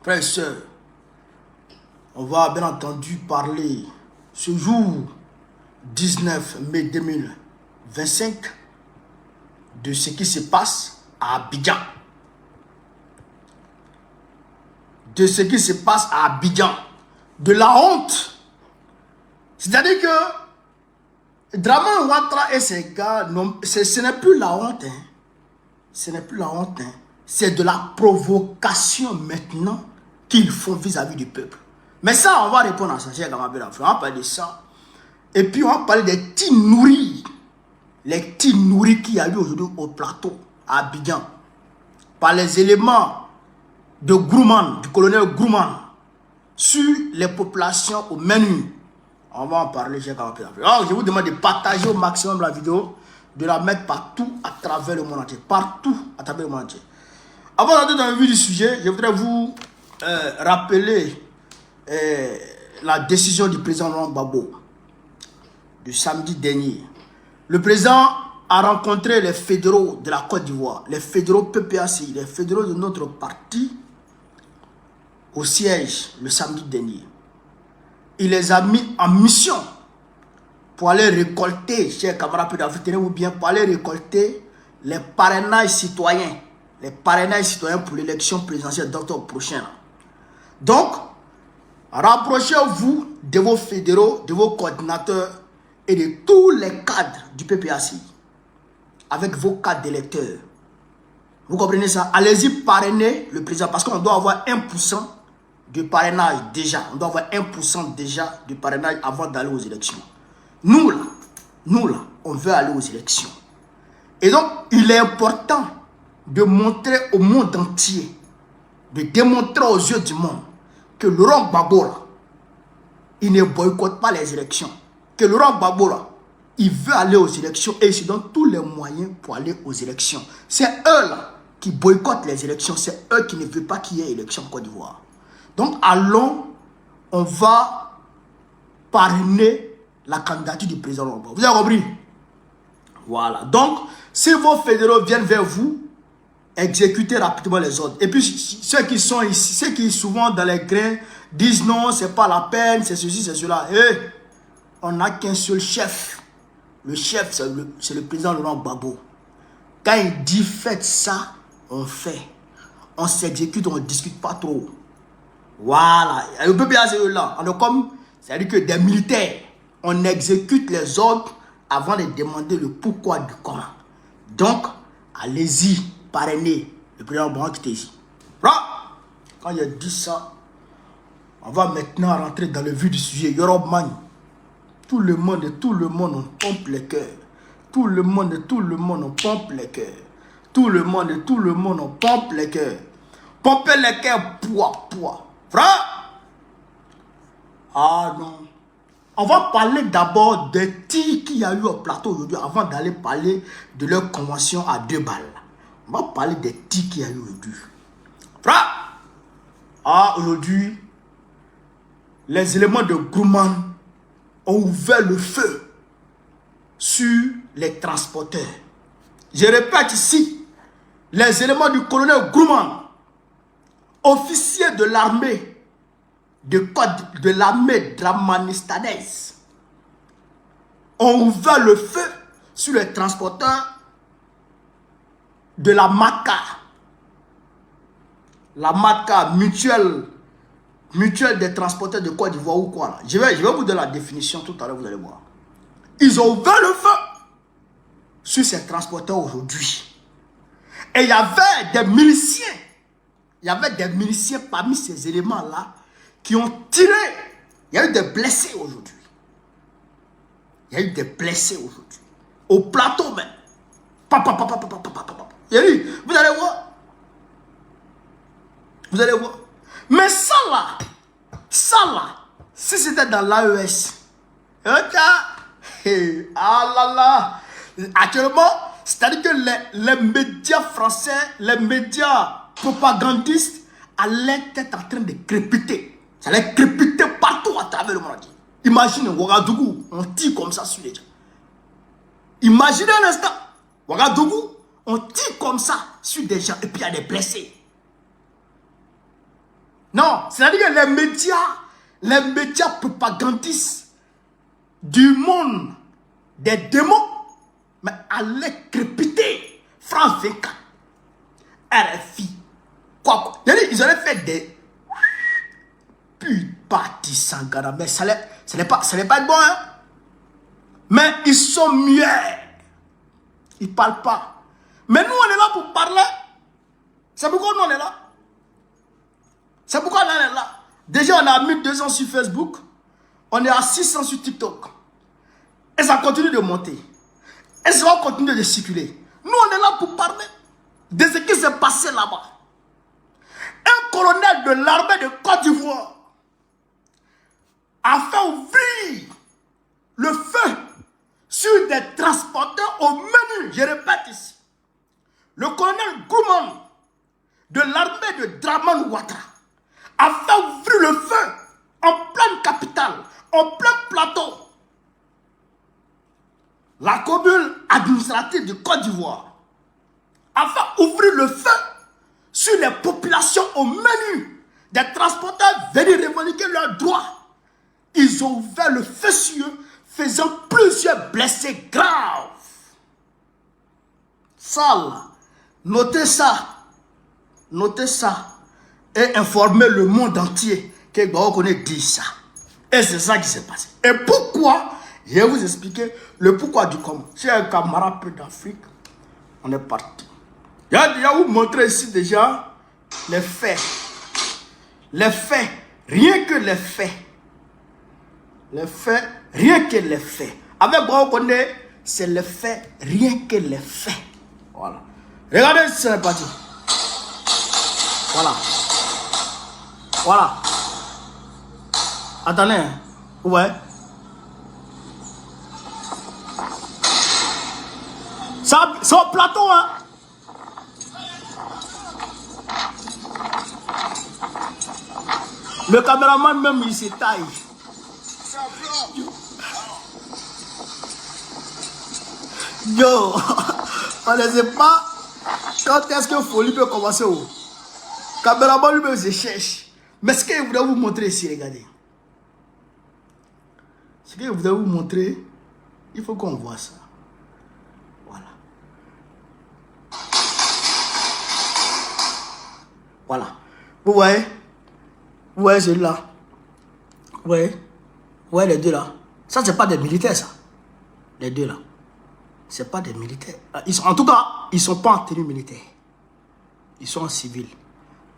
Frères et sœurs, on va bien entendu parler ce jour 19 mai 2025 de ce qui se passe à Abidjan. De ce qui se passe à Abidjan. De la honte. C'est-à-dire que Dramane Ouattara et ses gars, ce n'est plus la honte. Hein. Ce n'est plus la honte. Hein. C'est de la provocation maintenant qu'ils font vis-à-vis du peuple. Mais ça, on va répondre à ça. On va parler de ça. Et puis, on va parler des petits nourris. Les petits nourris qu'il y a eu aujourd'hui au plateau, à Abidjan. Par les éléments de Grumman, du colonel Grumman, sur les populations au menu. On va en parler, alors, je vous demande de partager au maximum la vidéo, de la mettre partout à travers le monde entier. Partout à travers le monde entier. Avant d'entrer dans le vif du sujet, je voudrais vous rappeler la décision du président Laurent Gbagbo du samedi dernier. Le président a rencontré les fédéraux de la Côte d'Ivoire, les fédéraux PPACI, les fédéraux de notre parti au siège le samedi dernier. Il les a mis en mission pour aller récolter, chers camarades pédophiles, ou bien pour aller récolter les parrainages citoyens. Les parrainages citoyens pour l'élection présidentielle d'octobre prochain. Donc, rapprochez-vous de vos fédéraux, de vos coordinateurs et de tous les cadres du PPACI avec vos cadres d'électeurs. Vous comprenez ça? Allez-y parrainer le président parce qu'on doit avoir 1% de parrainage déjà. On doit avoir 1% déjà de parrainage avant d'aller aux élections. Nous là, on veut aller aux élections. Et donc, il est important de montrer au monde entier, de démontrer aux yeux du monde que Laurent Gbagbo, il ne boycotte pas les élections. Que Laurent Gbagbo, il veut aller aux élections et il se donne tous les moyens pour aller aux élections. C'est eux là qui boycottent les élections. C'est eux qui ne veulent pas qu'il y ait élection en Côte d'Ivoire. Donc allons, on va parrainer la candidature du président Laurent Gbagbo. Vous avez compris? Voilà. Donc, si vos fédéraux viennent vers vous, exécutez rapidement les ordres. Et puis, ceux qui sont ici, ceux qui souvent dans les grains, disent non, c'est pas la peine, c'est ceci, c'est cela. Et on n'a qu'un seul chef. Le chef, c'est le président Laurent Gbagbo. Quand il dit faites ça, on fait. On s'exécute, on ne discute pas trop. Voilà. Le PPA, c'est là. On est comme, c'est-à-dire que des militaires, on exécute les ordres avant de demander le pourquoi du comment. Donc, allez-y, parrainez le président Gbagbo qui était ici. Quand il a dit ça, on va maintenant rentrer dans le vif du sujet. Yorobman. Tout le monde, on pompe les cœurs. Tout le monde, on pompe les cœurs. Tout le monde, on pompe les cœurs. Pomper les cœurs, poids. Frère! Ah non. On va parler d'abord des tirs qu'il y a eu au plateau aujourd'hui avant d'aller parler de leur convention à 2 balles. On va parler des tirs qu'il y a eu aujourd'hui. Frère! Ah, aujourd'hui, les éléments de Grumman ont ouvert le feu sur les transporteurs. Je répète ici, les éléments du colonel Grumman, officier de l'armée de l'armée dramanistanaise, ont ouvert le feu sur les transporteurs de la MACA. La MACA, mutuelle des transporteurs de Côte d'Ivoire ou quoi là. Je vais vous donner la définition tout à l'heure, vous allez voir. Ils ont ouvert le feu sur ces transporteurs aujourd'hui. Et il y avait des miliciens. Il y avait des miliciens parmi ces éléments-là qui ont tiré. Il y a eu des blessés aujourd'hui. Il y a eu des blessés aujourd'hui. Au plateau même. Il y a eu, vous allez voir. Vous allez voir. Mais ça là, si c'était dans l'AES, ah là là, actuellement, c'est-à-dire que les médias français, les médias propagandistes allaient être en train de crépiter. Ça allait crépiter partout à travers le monde. Imaginez, Ouagadougou, on tire comme ça sur les gens. Imaginez un instant, Ouagadougou, on tire comme ça sur des gens et puis il y a des blessés. Non, c'est-à-dire que les médias propagandistes du monde des démons, mais allaient crépiter France 24, RFI, quoi. Ils auraient fait des partis Sangara, mais ça n'est pas bon, hein. Mais ils sont muets. Ils ne parlent pas. Mais nous, on est là pour parler. C'est pourquoi nous, on est là. C'est pourquoi on est là. Déjà, on a 1200 sur Facebook. On est à 600 sur TikTok. Et ça continue de monter. Et ça va continuer de circuler. Nous, on est là pour parler de ce qui s'est passé là-bas. Un colonel de l'armée de Côte d'Ivoire a fait ouvrir le feu sur des transporteurs au menu. Je répète ici. Le colonel Gouman de l'armée de Draman Ouattara a fait ouvrir le feu en pleine capitale, en plein plateau. La commune administrative de Côte d'Ivoire a fait ouvrir le feu sur les populations au menu. Des transporteurs venus revendiquer leurs droits. Ils ont ouvert le feu sur eux, faisant plusieurs blessés graves. Ça là, notez ça. Notez ça. Et informez le monde entier que Gbao dit ça. Et c'est ça qui s'est passé. Et pourquoi? Je vais vous expliquer le pourquoi du comment. C'est un camarade peu d'Afrique. On est parti. Je vais vous montrer ici déjà les faits. Les faits. Rien que les faits. Les faits. Rien que les faits. Avec Gbao, c'est les faits. Rien que les faits. Voilà. Regardez, c'est parti. Voilà. Voilà. Attendez. Ouais. C'est au plateau, hein. Le caméraman même, il se taille. Yo, on ne sait pas quand est-ce que folie peut commencer. Le caméraman lui-même se cherche. Mais ce que je voudrais vous montrer ici, regardez. Ce que je voudrais vous montrer, il faut qu'on voit ça. Voilà. Voilà. Vous voyez? Vous voyez celui-là? Vous voyez? Vous voyez les deux là? Ça, c'est pas des militaires, ça. Les deux là. C'est pas des militaires. En tout cas, ils sont pas en tenue militaire. Ils sont en civil.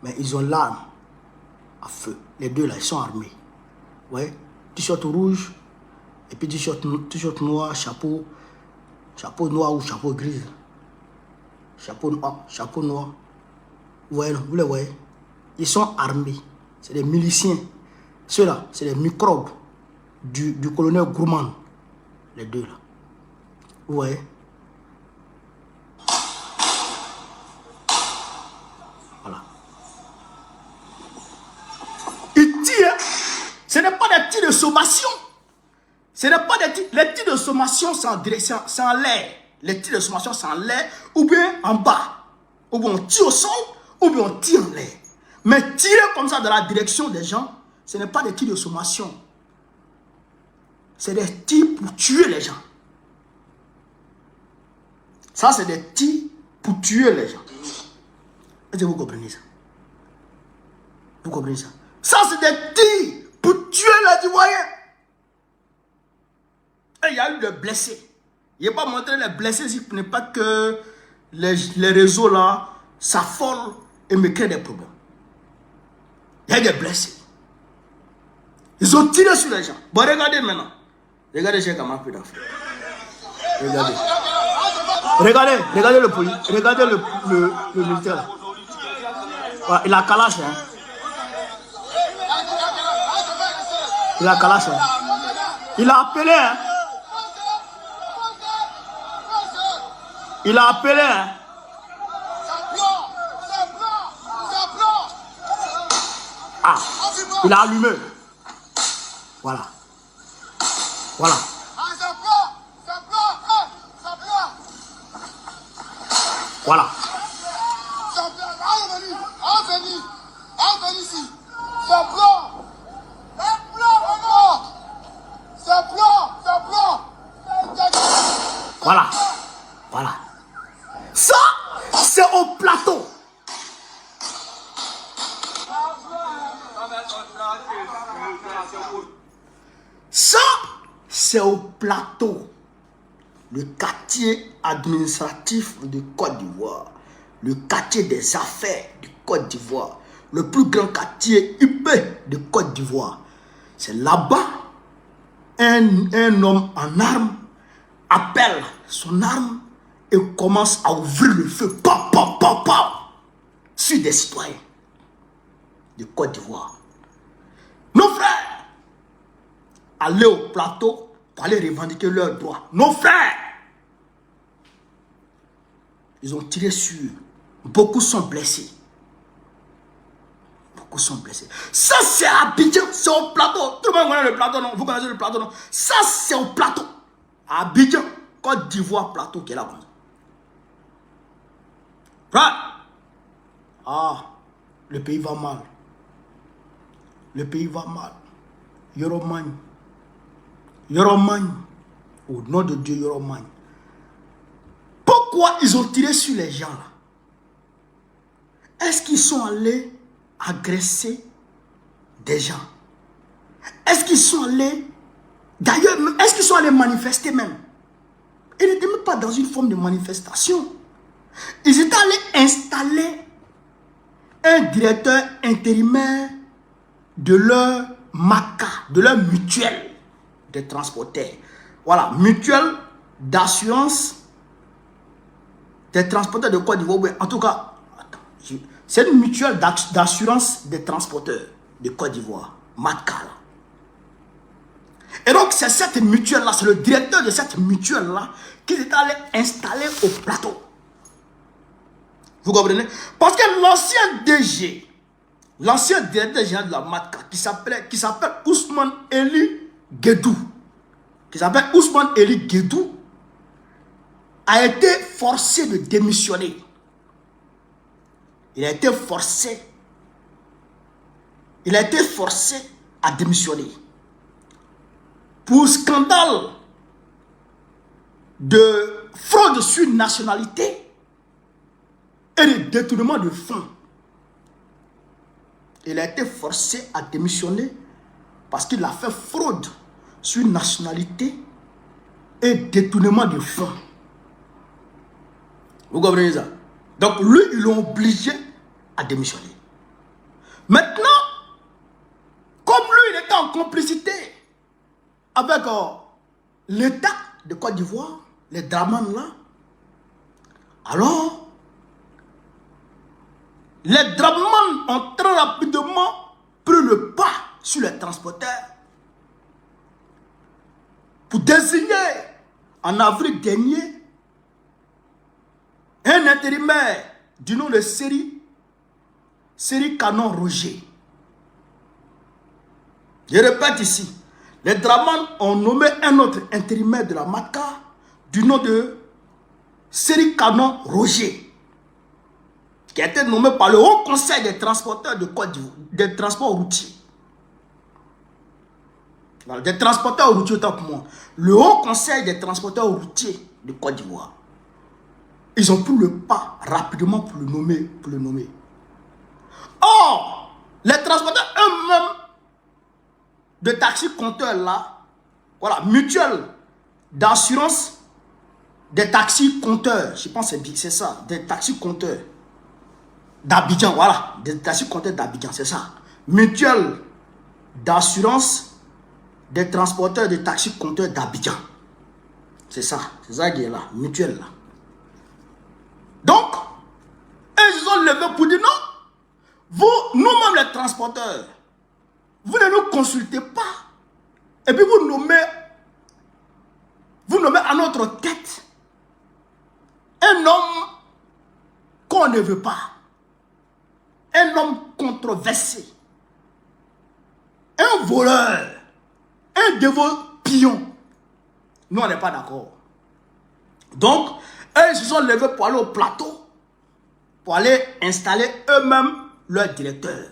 Mais ils ont l'arme à feu. Les deux là, ils sont armés. Vous voyez? T-shirt rouge. Et puis t-shirt noir, chapeau noir ou chapeau gris. Chapeau noir. Vous voyez, vous les voyez? Ils sont armés. C'est des miliciens. Ceux-là, c'est des microbes du colonel Gouman. Les deux là. Vous voyez? Voilà. Ils tirent. Ce n'est pas des tirs de sommation. Ce n'est pas des tirs. Les tirs de sommation, c'est en direction, c'est en l'air. Les tirs de sommation, c'est en l'air ou bien en bas. Ou bien on tire au sol, ou bien on tire en l'air. Mais tirer comme ça dans la direction des gens, ce n'est pas des tirs de sommation. C'est des tirs pour tuer les gens. Ça, c'est des tirs pour tuer les gens. Est-ce que vous comprenez ça? Vous comprenez ça? Ça, c'est des tirs pour tuer les Ivoiriens. Et il y a eu des blessés. Je n'ai pas montré les blessés si ce n'est pas que les réseaux là s'affolent et me créent des problèmes. Il y a des blessés. Ils ont tiré sur les gens. Bon, regardez maintenant. Regardez chez Kamar Pédafrique. Regardez. Regardez le police. Regardez le militaire. Voilà, il a calache. Hein. Il a calache. Hein. Il a appelé. Hein. Il a appelé. Hein. Ah, il a allumé. Voilà. Voilà. Voilà. Voilà. Voilà. Ça, c'est au plateau. Ça, c'est au plateau. Le quartier administratif de Côte d'Ivoire. Le quartier des affaires de Côte d'Ivoire. Le plus grand quartier huppé de Côte d'Ivoire. C'est là-bas, un homme en armes appelle son arme et commence à ouvrir le feu. Pa, pa, pa, pa, sur des citoyens de Côte d'Ivoire. Nos frères, allez au plateau pour aller revendiquer leurs droits. Nos frères, ils ont tiré sur eux. Beaucoup sont blessés. Beaucoup sont blessés. Ça, c'est à Abidjan, c'est au plateau. Tout le monde connaît le plateau, non? Vous connaissez le plateau, non? Ça, c'est au plateau. À Abidjan, Côte d'Ivoire, plateau qui est là. Ah, le pays va mal. Le pays va mal. Yoromagne. Yoromagne. Au nom de Dieu, Yoromagne. Pourquoi ils ont tiré sur les gens là? Est-ce qu'ils sont allés agresser des gens? Est-ce qu'ils sont allés... D'ailleurs, est-ce qu'ils sont allés manifester même? Ils n'étaient même pas dans une forme de manifestation. Ils étaient allés installer un directeur intérimaire de leur MACA, de leur mutuelle de transporteurs. Voilà, mutuelle d'assurance des transporteurs de Côte d'Ivoire. En tout cas, c'est une mutuelle d'assurance des transporteurs de Côte d'Ivoire, MACA. Et donc, c'est cette mutuelle-là, c'est le directeur de cette mutuelle-là qui est allé installer au plateau. Vous comprenez? Parce que l'ancien DG, l'ancien directeur général de la MACA, qui s'appelle Ousmane Eli Guédou, a été forcé de démissionner. Il a été forcé à démissionner pour scandale de fraude sur nationalité et de détournement de fonds. Il a été forcé à démissionner parce qu'il a fait fraude sur nationalité et détournement de fonds. Vous comprenez ça? Donc lui, ils l'ont obligé à démissionner. Maintenant, comme lui, il était en complicité avec l'État de Côte d'Ivoire, les Dramane là, alors les Dramane ont très rapidement pris le pas sur les transporteurs pour désigner en avril dernier un intérimaire du nom de Série Canon Roger. Je répète ici, les Dramane ont nommé un autre intérimaire de la MACA du nom de Série Canon Roger, qui a été nommé par le Haut Conseil des transporteurs de Côte d'Ivoire, des transports routiers. Voilà, des transporteurs routiers autant que moi. Le Haut Conseil des transporteurs routiers de Côte d'Ivoire. Ils ont pris le pas rapidement pour le nommer. Or, les transporteurs eux-mêmes de taxi compteurs là, voilà, mutuelle d'assurance des taxis compteurs, je pense que c'est ça, des taxis compteurs d'Abidjan, voilà, des taxis compteurs d'Abidjan, c'est ça. Mutuelle d'assurance des transporteurs de taxis compteurs d'Abidjan. C'est ça qui est là, mutuelle là. Donc, ils ont levé pour dire non, nous-mêmes les transporteurs, vous ne nous consultez pas. Et puis vous nommez à notre tête un homme qu'on ne veut pas. Un homme controversé. Un voleur. Un de vos pions. Nous, on n'est pas d'accord. Donc, eux, ils se sont levés pour aller au plateau, pour aller installer eux-mêmes leur directeur.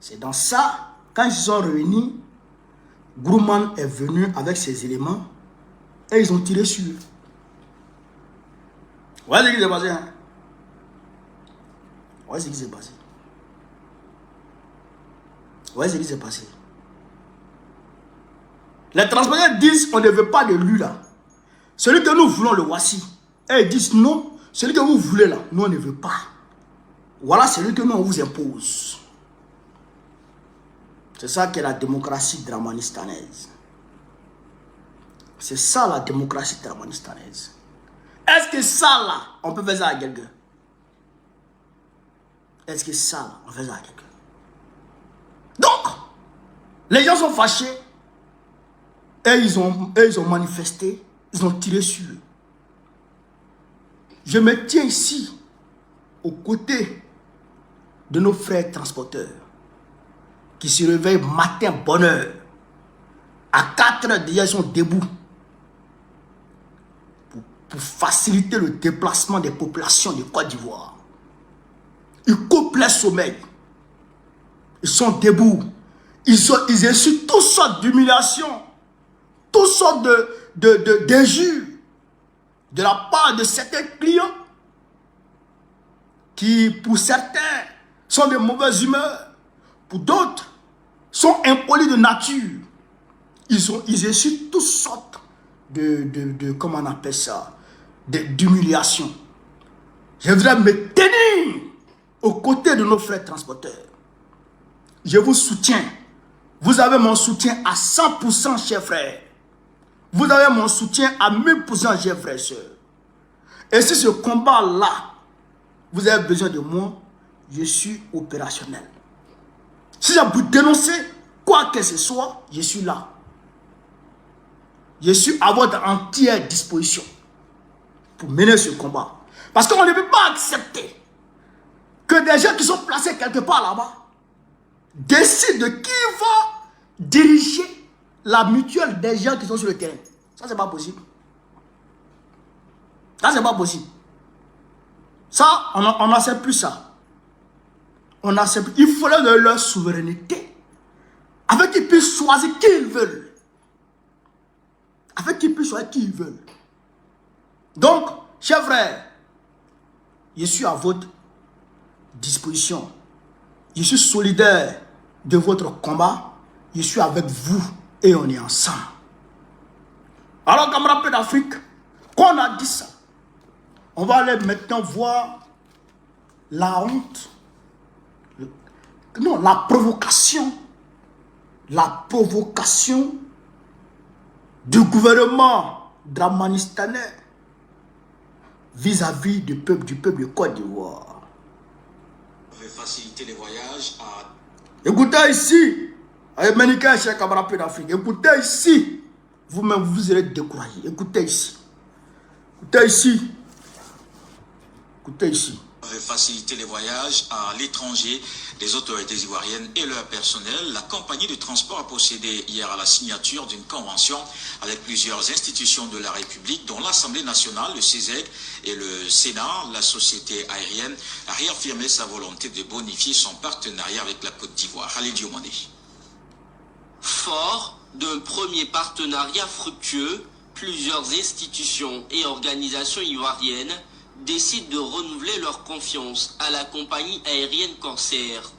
C'est dans ça, quand ils se sont réunis, Grumman est venu avec ses éléments Et ils ont tiré sur eux. Vous voyez ce qui s'est passé, hein? Vous voyez ce qui s'est passé. Vous voyez ce qui s'est passé. Les transporteurs disent on ne veut pas de lui là. Celui que nous voulons, le voici. Et ils disent non, celui que vous voulez là, nous on ne veut pas. Voilà celui que nous on vous impose. C'est ça qu'est la démocratie dramanistanaise. C'est ça la démocratie dramanistanaise. Est-ce que ça là, on peut faire ça à quelqu'un? Est-ce que ça là, on fait ça à quelqu'un? Donc, les gens sont fâchés. Et ils ont manifesté. Ils ont tiré sur eux. Je me tiens ici, aux côtés de nos frères transporteurs, qui se réveillent matin, bonne heure. À 4 heures déjà, ils sont debout. Pour faciliter le déplacement des populations de Côte d'Ivoire. Ils coupent les sommeils. Ils sont debout. Ils essuient toutes sortes d'humiliations, toutes sortes d'injures de la part de certains clients qui, pour certains, sont de mauvaise humeur, pour d'autres, sont impolis de nature. Ils essuient toutes sortes comment on appelle ça, d'humiliation. Je voudrais me tenir aux côtés de nos frères transporteurs. Je vous soutiens. Vous avez mon soutien à 100%, chers frères. Vous avez mon soutien à 1000%, chers frères et sœurs. Et si ce combat-là, vous avez besoin de moi, je suis opérationnel. Si j'ai vous dénoncer quoi que ce soit, je suis là. Je suis à votre entière disposition pour mener ce combat. Parce qu'on ne peut pas accepter que des gens qui sont placés quelque part là-bas décident de qui va diriger la mutuelle des gens qui sont sur le terrain. Ça, c'est pas possible. Ça, c'est pas possible. Ça, on n'accepte plus ça. On accepte. Il faut leur donner leur souveraineté. Avec qu'ils puissent choisir qui ils veulent. Avec qu'ils puissent choisir qui ils veulent. Donc, chers frères, je suis à votre disposition. Je suis solidaire de votre combat. Je suis avec vous et on est ensemble. Alors, camarades d'Afrique, quand on a dit ça, on va aller maintenant voir la honte, non, la provocation du gouvernement dramanistanais vis-à-vis du peuple de Côte d'Ivoire. Faciliter les voyages à... Écoutez ici, Manika et chers camarades d'Afrique, écoutez ici, vous-même vous serez découragés. Écoutez ici, écoutez ici, écoutez ici. Faciliter les voyages à l'étranger des autorités ivoiriennes et leur personnel, la compagnie de transport a procédé hier à la signature d'une convention avec plusieurs institutions de la République, dont l'Assemblée nationale, le CESEC et le Sénat. La société aérienne a réaffirmé sa volonté de bonifier son partenariat avec la Côte d'Ivoire. Khalid Diomandé. Fort d'un premier partenariat fructueux, plusieurs institutions et organisations ivoiriennes décident de renouveler leur confiance à la compagnie aérienne Corsair.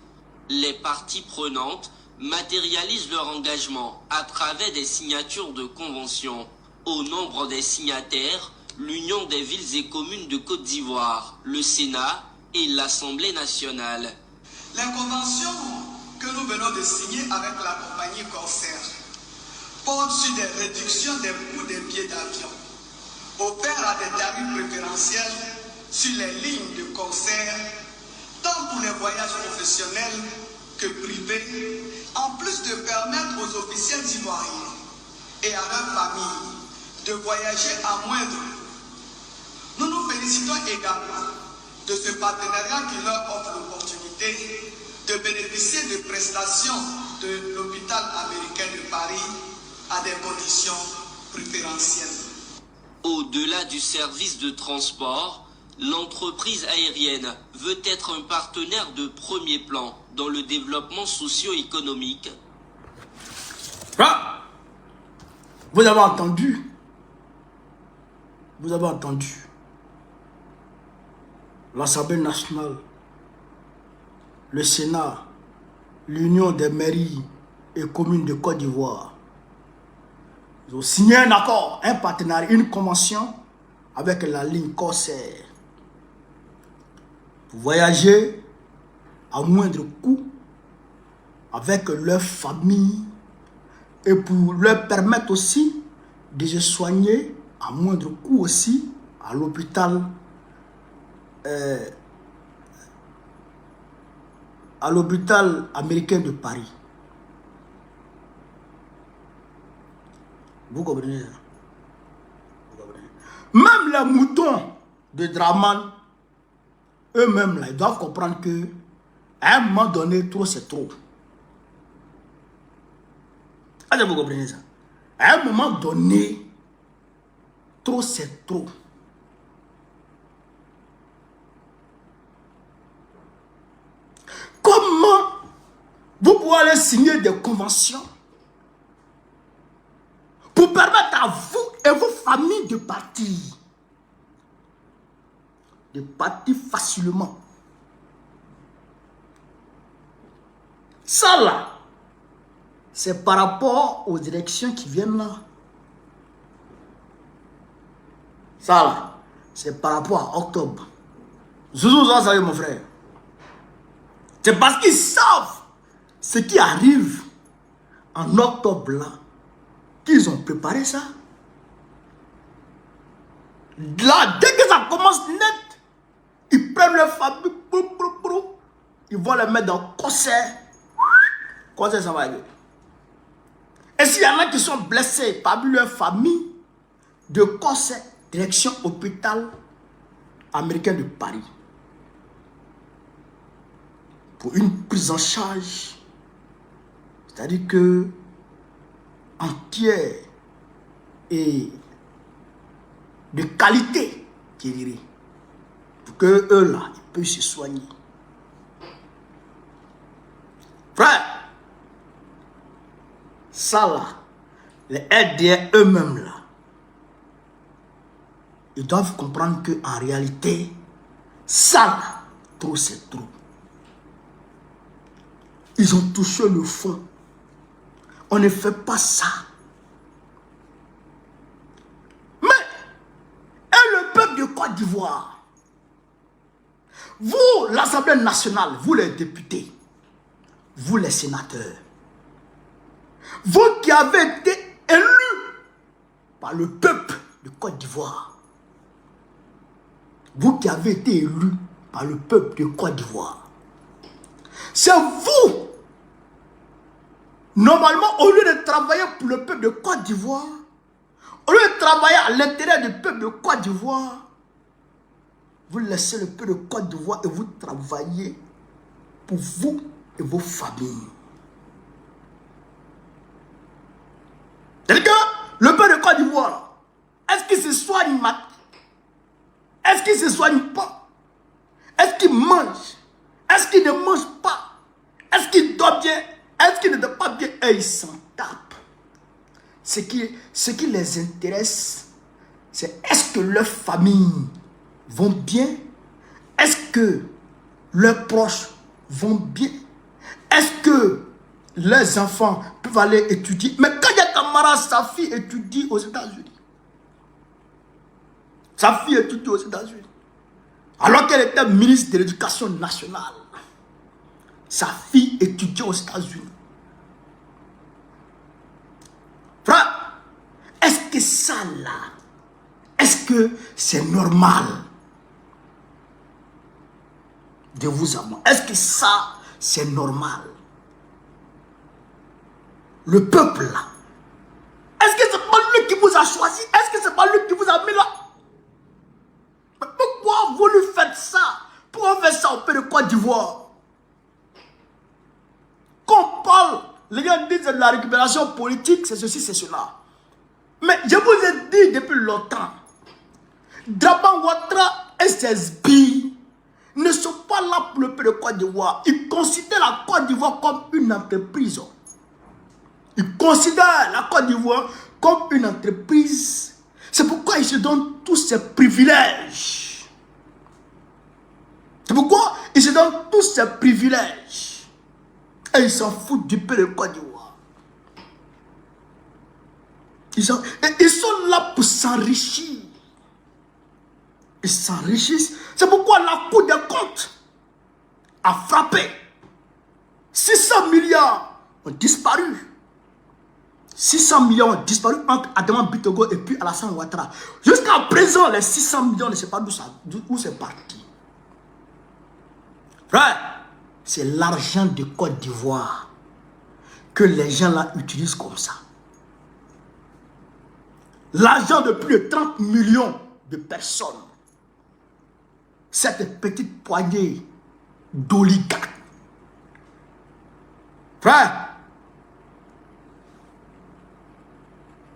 Les parties prenantes matérialisent leur engagement à travers des signatures de conventions. Au nombre des signataires, l'Union des villes et communes de Côte d'Ivoire, le Sénat et l'Assemblée nationale. La convention que nous venons de signer avec la compagnie Corsair porte sur des réductions des coûts des billets d'avion, opère à des tarifs préférentiels sur les lignes de Corsair, tant pour les voyages professionnels que privés, en plus de permettre aux officiels ivoiriens et à leurs familles de voyager à moindre coût. Nous nous félicitons également de ce partenariat qui leur offre l'opportunité de bénéficier de prestations de l'hôpital américain de Paris à des conditions préférentielles. Au-delà du service de transport, l'entreprise aérienne veut être un partenaire de premier plan dans le développement socio-économique. Ah, vous avez entendu vous avez entendu l'Assemblée nationale, le Sénat, l'Union des mairies et communes de Côte d'Ivoire. Ils ont signé un accord, un partenariat, une convention avec la ligne Corsair pour voyager à moindre coût avec leur famille et pour leur permettre aussi de se soigner à moindre coût aussi à l'hôpital américain de Paris. Vous comprenez ça? Même les moutons de Draman, eux-mêmes, là, ils doivent comprendre que à un moment donné, trop c'est trop. Est-ce que vous comprenez ça? À un moment donné, trop c'est trop. Comment vous pouvez aller signer des conventions pour permettre à vous et vos familles de partir? De partir facilement. Ça là, c'est par rapport aux élections qui viennent là. Ça là, c'est par rapport à octobre. Zouzou, ça savez mon frère. C'est parce qu'ils savent ce qui arrive en octobre là, qu'ils ont préparé ça. Là, dès que ça commence net, ils prennent leur famille, ils vont les mettre dans le concert. Concert, ça va aller. Et s'il y en a qui sont blessés parmi leur famille, de concert, direction hôpital américain de Paris. Pour une prise en charge, c'est-à-dire que entière et de qualité, je dirais, pour que eux là, ils puissent se soigner. Frère, ça là, les LDR eux-mêmes là, ils doivent comprendre que en réalité, ça là, trop c'est trop. Ils ont touché le fond. On ne fait pas ça. Mais, et le peuple de Côte d'Ivoire, vous, l'Assemblée nationale, vous les députés, vous les sénateurs, vous qui avez été élus par le peuple de Côte d'Ivoire, vous qui avez été élus par le peuple de Côte d'Ivoire, c'est vous, normalement, au lieu de travailler pour le peuple de Côte d'Ivoire, au lieu de travailler à l'intérieur du peuple de Côte d'Ivoire, vous laissez le peuple de Côte d'Ivoire et vous travaillez pour vous et vos familles. C'est-à-dire que le peuple de Côte d'Ivoire, est-ce qu'il se soigne maintenant? Est-ce qu'il ne se soigne pas? Est-ce qu'il mange? Est-ce qu'il ne mange pas? Est-ce qu'il dort bien? Est-ce qu'il ne dort pas bien? Et ils s'en tapent. Ce qui les intéresse, c'est est-ce que leurs familles vont bien? Est-ce que leurs proches vont bien? Est-ce que leurs enfants peuvent aller étudier? Mais quand il y a Camara, sa fille étudie aux États-Unis. Sa fille étudie aux États-Unis. Alors qu'elle était ministre de l'Éducation nationale. Sa fille étudie aux États-Unis. Frère, est-ce que ça là, est-ce que c'est normal de vous avoir? Est-ce que ça, c'est normal? Le peuple là, est-ce que c'est pas lui qui vous a choisi? Est-ce que c'est pas lui qui vous a mis là? Mais pourquoi vous lui faites ça? Pourquoi on fait ça au pays de Côte d'Ivoire? Quand on parle, les gens disent de la récupération politique, c'est ceci, c'est cela. Mais je vous ai dit depuis longtemps, Draman Ouattara et ses sbires ne sont pas là pour le pays de Côte d'Ivoire. Ils considèrent la Côte d'Ivoire comme une entreprise. Ils considèrent la Côte d'Ivoire comme une entreprise C'est pourquoi ils se donnent tous ces privilèges. C'est pourquoi ils se donnent tous ces privilèges. Et ils s'en foutent du peu de Côte d'Ivoire. Ils sont là pour s'enrichir. Ils s'enrichissent. C'est pourquoi la Cour des comptes a frappé. 600 milliards ont disparu. 600 millions ont disparu entre Adama Bitogo et puis Alassane Ouattara. Jusqu'à présent, les 600 millions ne savent pas d'où c'est parti. Frère, c'est l'argent de Côte d'Ivoire que les gens là utilisent comme ça. L'argent de plus de 30 millions de personnes. Cette petite poignée d'oligarques. Frère,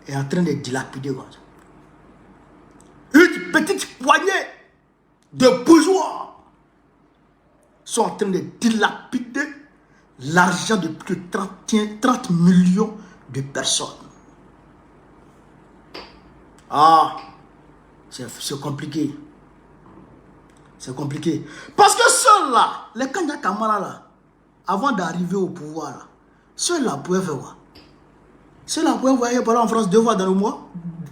est en train de dilapider comme ça. Une petite poignée de bourgeois sont en train de dilapider l'argent de plus de 30 millions de personnes. Ah, c'est compliqué. C'est compliqué. Parce que ceux-là, les Kanya Kamara là, avant d'arriver au pouvoir, là, ceux-là pouvaient faire quoi? Ceux-là pouvaient voyager par en France 2 fois dans le mois,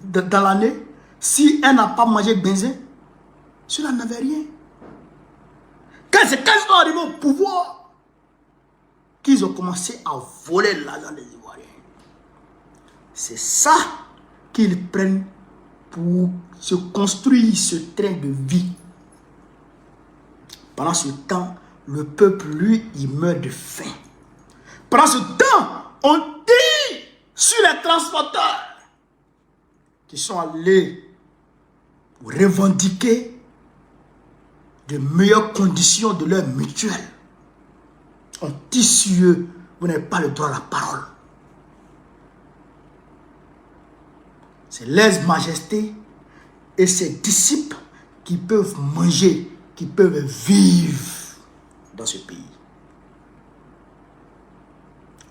dans l'année. Si elle n'a pas mangé benzin, ceux-là n'avaient rien. Quand ils sont arrivés au pouvoir, qu'ils ont commencé à voler l'argent des Ivoiriens. C'est ça qu'ils prennent pour se construire ce train de vie. Pendant ce temps, le peuple, lui, il meurt de faim. Pendant ce temps, on tire sur les transporteurs qui sont allés revendiquer de meilleures conditions de leur mutuelle. On tire sur eux, vous n'avez pas le droit à la parole. C'est lèse-majesté et ses disciples qui peuvent manger, qui peuvent vivre dans ce pays.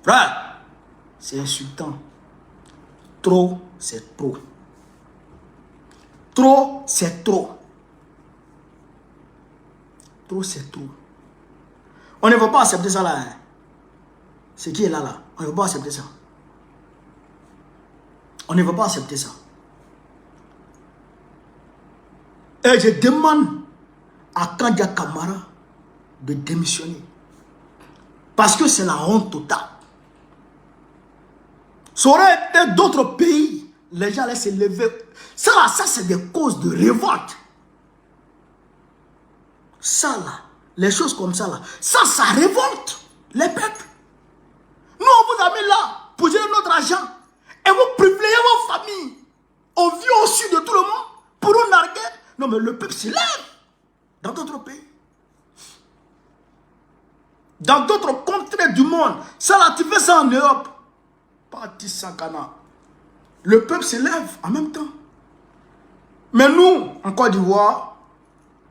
Frère, c'est insultant. Trop, c'est trop. Trop, c'est trop. Trop, c'est trop. On ne va pas accepter ça là. Hein. Ce qui est là, là. On ne va pas accepter ça. On ne va pas accepter ça. Et je demande à Kandia Kamara de démissionner. Parce que c'est la honte totale. Ça aurait été d'autres pays. Les gens allaient se lever. Ça là, ça c'est des causes de révolte. Ça là, les choses comme ça là, ça révolte les peuples. Nous on vous a mis là pour gérer notre argent. Et vous privilégiez vos familles. On vit au-dessus de tout le monde pour nous narguer. Non mais le peuple se lève dans d'autres pays. Dans d'autres contrées du monde. Ça là, tu fais ça en Europe. Pas Tissakana. Le peuple se lève en même temps. Mais nous, en Côte d'Ivoire,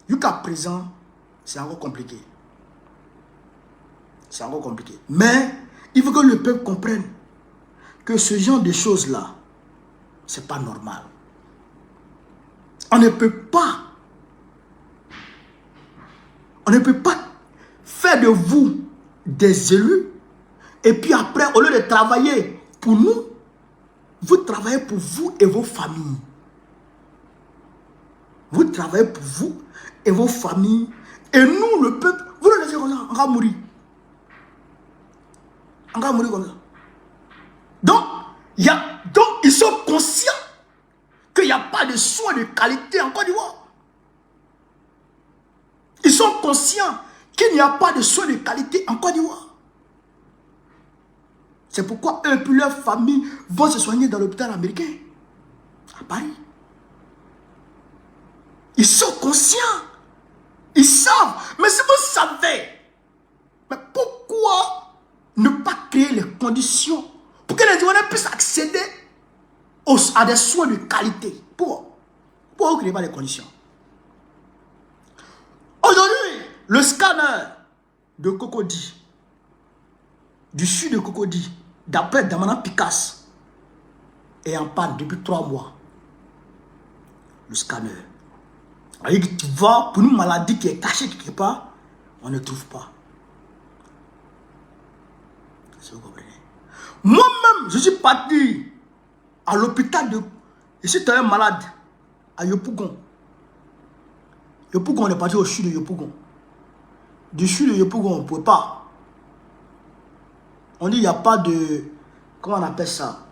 jusqu'à présent, c'est encore compliqué. C'est encore compliqué. Mais il faut que le peuple comprenne que ce genre de choses-là, c'est pas normal. On ne peut pas faire de vous des élus et puis après, au lieu de travailler pour nous, vous travaillez pour vous et vos familles. Vous travaillez pour vous et vos familles. Et nous, le peuple, vous le laissez comme ça, on va mourir. On va mourir comme ça. Donc, ils sont conscients qu'il n'y a pas de soins de qualité en Côte d'Ivoire. Ils sont conscients qu'il n'y a pas de soins de qualité en Côte d'Ivoire. C'est pourquoi eux et leur famille vont se soigner dans l'hôpital américain, à Paris. Ils sont conscients. Ils savent. Mais si vous savez, mais pourquoi ne pas créer les conditions pour que les Ivoiriens puissent accéder à des soins de qualité? Pourquoi vous ne créez pas les conditions? Aujourd'hui, le scanner de Cocody, du sud de Cocody, d'après Damana Picasse, est en panne depuis 3 mois. le scanner. Tu vas pour une maladie qui est cachée quelque part, on ne trouve pas. Vous comprenez? Moi-même, je suis parti à l'hôpital de... Je suis un malade à Yopougon. Yopougon, on est parti au CHU de Yopougon. Du CHU de Yopougon, on ne pouvait pas. On dit il n'y a pas de... Comment on appelle ça?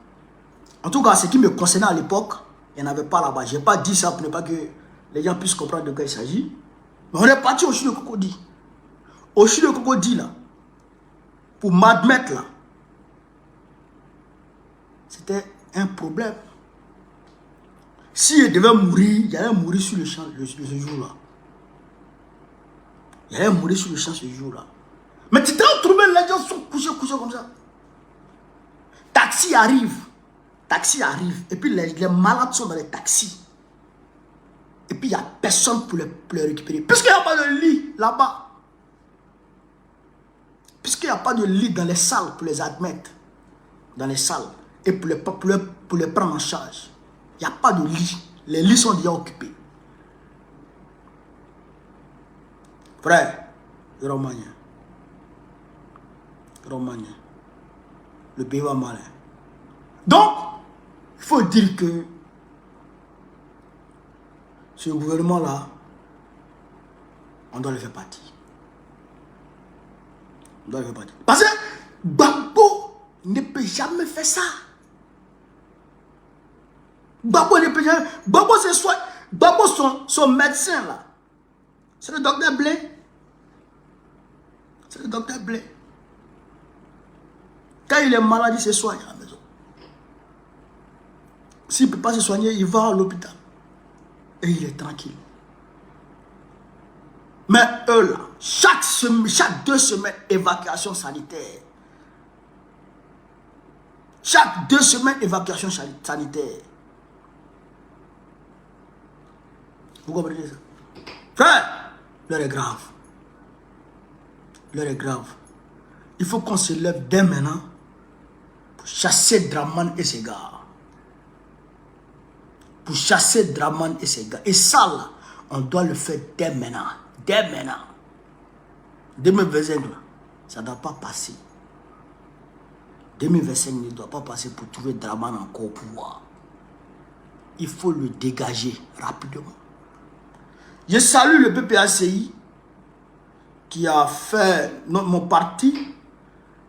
En tout cas, ce qui me concernait à l'époque, il n'y en avait pas là-bas. Je n'ai pas dit ça pour ne pas que les gens puissent comprendre de quoi il s'agit. Mais on est parti au CHU de Cocody. Au CHU de Cocody, là, pour m'admettre, là, c'était un problème. Si je devais mourir, il allait mourir sur le champ ce jour-là. Il allait mourir sur le champ ce jour-là. Mais tu t'es retrouvé, les gens sont couchés comme ça. Taxi arrive. Et puis les malades sont dans les taxis. Et puis il n'y a personne pour les récupérer. Puisqu'il n'y a pas de lit là-bas. Puisqu'il n'y a pas de lit dans les salles pour les admettre. Dans les salles. Et pour les prendre en charge. Il n'y a pas de lit. Les lits sont déjà occupés. Frère, Romanien. Le pays va mal. Donc, il faut dire que ce gouvernement-là, on doit le faire partie. Parce que Gbagbo ne peut jamais faire ça. Gbagbo ne peut jamais. Gbagbo, c'est soit. Gbagbo, son médecin là. C'est le docteur Blé. Quand il est malade, il se soigne à la maison. S'il ne peut pas se soigner, il va à l'hôpital. Et il est tranquille. Mais eux là, chaque 2 semaines, évacuation sanitaire. Chaque 2 semaines, évacuation sanitaire. Vous comprenez ça? Frère, l'heure est grave. Il faut qu'on se lève dès maintenant pour chasser Draman et ses gars. Et ça là, on doit le faire dès maintenant. 2025 là, ça ne doit pas passer. 2025 ne doit pas passer pour trouver Draman encore au pouvoir. Il faut le dégager rapidement. Je salue le PPACI qui a fait, mon parti,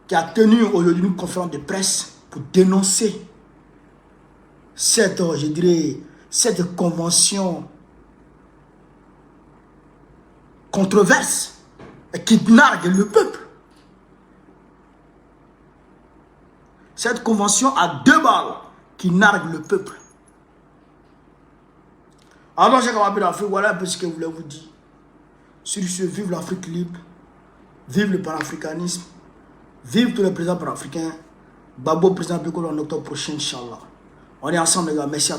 qui a tenu aujourd'hui une conférence de presse pour dénoncer cette convention controverse et qui nargue le peuple. Cette convention à 2 balles qui nargue le peuple. Alors, j'ai compris l'Afrique, voilà un peu ce que je voulais vous dire. Sur ce, vive l'Afrique libre, vive le panafricanisme, vive tous les présidents panafricains. Gbagbo, président Biko, en octobre prochain, Inch'Allah. On est ensemble, les gars. Merci à tous.